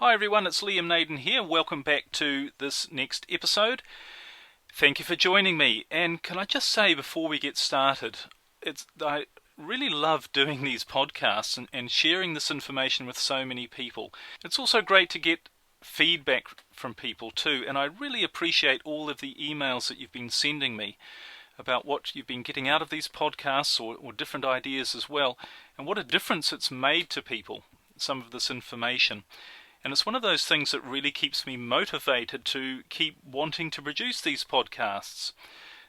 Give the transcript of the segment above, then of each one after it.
Hi everyone, it's Liam Naden here. Welcome back to this next episode. Thank you for joining me. And can I just say before we get started, I really love doing these podcasts and sharing this information with so many people. It's also great to get feedback from people too, and I really appreciate all of the emails that you've been sending me about what you've been getting out of these podcasts or different ideas as well, and what a difference it's made to people, some of this information. And it's one of those things that really keeps me motivated to keep wanting to produce these podcasts.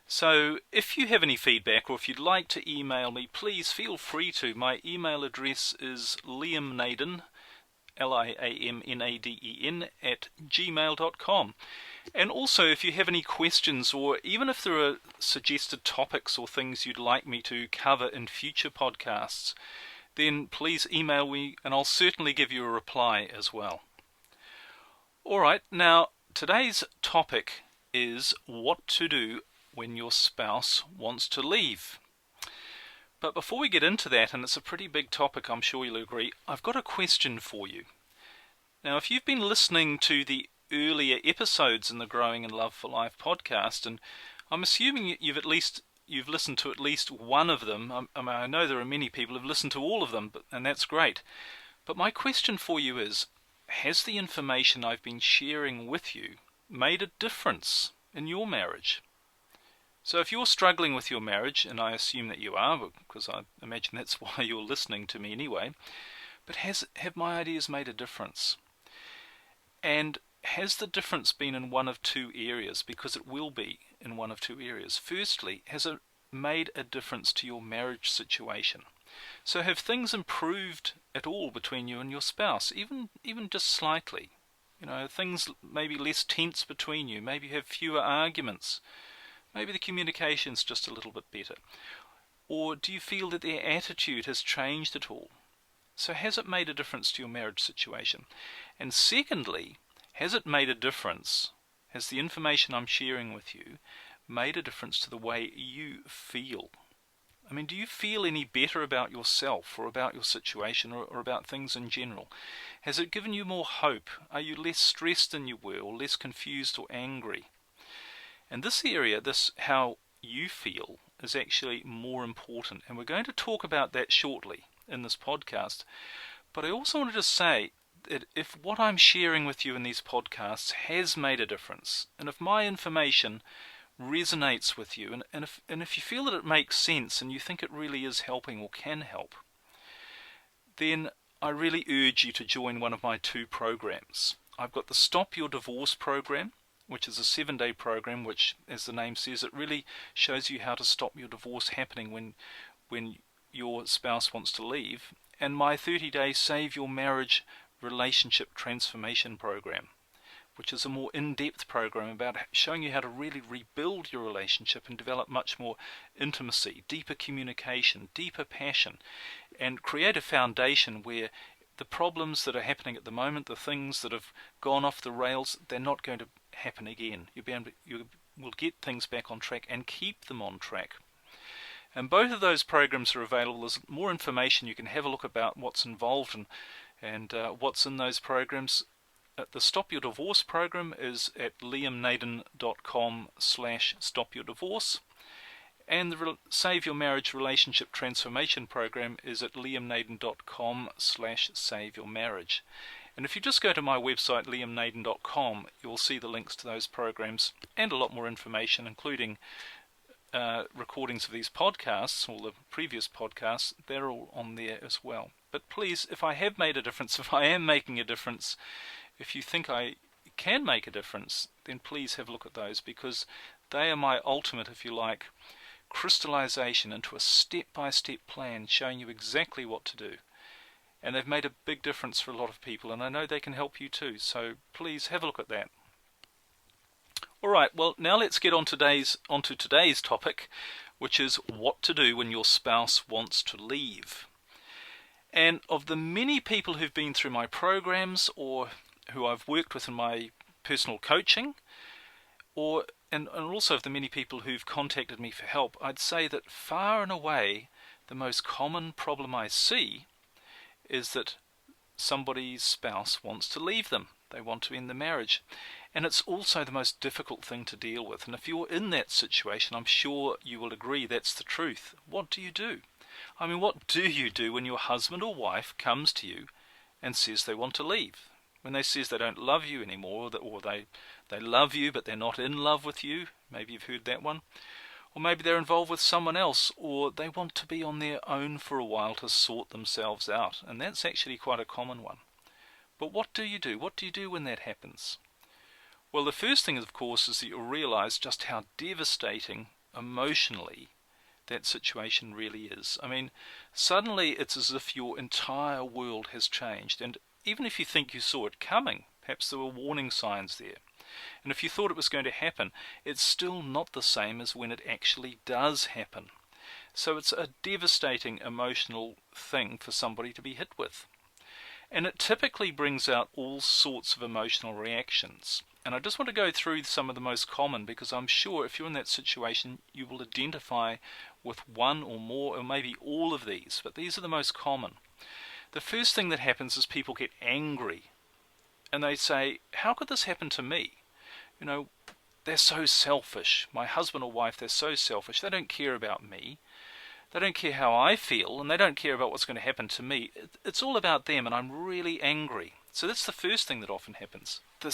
So if you have any feedback or if you'd like to email me, please feel free to. My email address is liamnaden, liamnaden @gmail.com. And also if you have any questions, or even if there are suggested topics or things you'd like me to cover in future podcasts, then please email me and I'll certainly give you a reply as well. Alright, now today's topic is what to do when your spouse wants to leave. But before we get into that, and it's a pretty big topic, I'm sure you'll agree, I've got a question for you. Now if you've been listening to the earlier episodes in the Growing in Love for Life podcast, and I'm assuming you've listened to at least one of them. I know there are many people who've listened to all of them, and that's great. But my question for you is, has the information I've been sharing with you made a difference in your marriage? So if you're struggling with your marriage, and I assume that you are, because I imagine that's why you're listening to me anyway, but have my ideas made a difference? And has the difference been in one of two areas? Because it will be in one of two areas. Firstly, has it made a difference to your marriage situation? So have things improved at all between you and your spouse, even just slightly? You know, things maybe less tense between you, maybe you have fewer arguments, maybe the communication's just a little bit better. Or do you feel that their attitude has changed at all? So has it made a difference to your marriage situation? And secondly, has it made a difference? Has the information I'm sharing with you made a difference to the way you feel? I mean, do you feel any better about yourself or about your situation or about things in general? Has it given you more hope? Are you less stressed than you were, or less confused or angry? And this area, this how you feel, is actually more important. And we're going to talk about that shortly in this podcast. But I also wanted to say that if what I'm sharing with you in these podcasts has made a difference, and if my information resonates with you, and if you feel that it makes sense and you think it really is helping or can help, then I really urge you to join one of my two programs. I've got the Stop Your Divorce program, which is a 7-day program, which, as the name says, it really shows you how to stop your divorce happening when your spouse wants to leave, and my 30-day Save Your Marriage Relationship Transformation program, which is a more in-depth program about showing you how to really rebuild your relationship and develop much more intimacy, deeper communication, deeper passion, and create a foundation where the problems that are happening at the moment, the things that have gone off the rails, they're not going to happen again. You will get things back on track and keep them on track. And both of those programs are available. There's more information you can have a look about what's involved and what's in those programs. The Stop Your Divorce program is at liamnaden.com/stopyourdivorce, and the Save Your Marriage Relationship Transformation program is at liamnaden.com/saveyourmarriage. And if you just go to my website liamnaden.com, you'll see the links to those programs and a lot more information, including recordings of these podcasts, or the previous podcasts. They're all on there as well. But please, if I have made a difference, if I am making a difference, if you think I can make a difference, then please have a look at those, because they are my ultimate, if you like, crystallization into a step-by-step plan showing you exactly what to do. And they've made a big difference for a lot of people, and I know they can help you too, so please have a look at that. Alright, well now let's get onto today's topic, which is what to do when your spouse wants to leave. And of the many people who've been through my programs, or who I've worked with in my personal coaching, and also of the many people who've contacted me for help, I'd say that far and away the most common problem I see is that somebody's spouse wants to leave them. They want to end the marriage. And it's also the most difficult thing to deal with. And if you're in that situation, I'm sure you will agree that's the truth. What do you do? I mean, what do you do when your husband or wife comes to you and says they want to leave? When they says they don't love you anymore, or they love you but they're not in love with you. Maybe you've heard that one. Or maybe they're involved with someone else, or they want to be on their own for a while to sort themselves out. And that's actually quite a common one. But what do you do? What do you do when that happens? Well, the first thing, of course, is that you'll realize just how devastating emotionally that situation really is. I mean, suddenly it's as if your entire world has changed. And even if you think you saw it coming, perhaps there were warning signs there. And if you thought it was going to happen, it's still not the same as when it actually does happen. So it's a devastating emotional thing for somebody to be hit with. And it typically brings out all sorts of emotional reactions. And I just want to go through some of the most common, because I'm sure if you're in that situation, you will identify with one or more, or maybe all of these. But these are the most common. The first thing that happens is people get angry. And they say, how could this happen to me? You know, they're so selfish. My husband or wife, they're so selfish. They don't care about me. They don't care how I feel, and they don't care about what's going to happen to me. It's all about them, and I'm really angry. So that's the first thing that often happens. The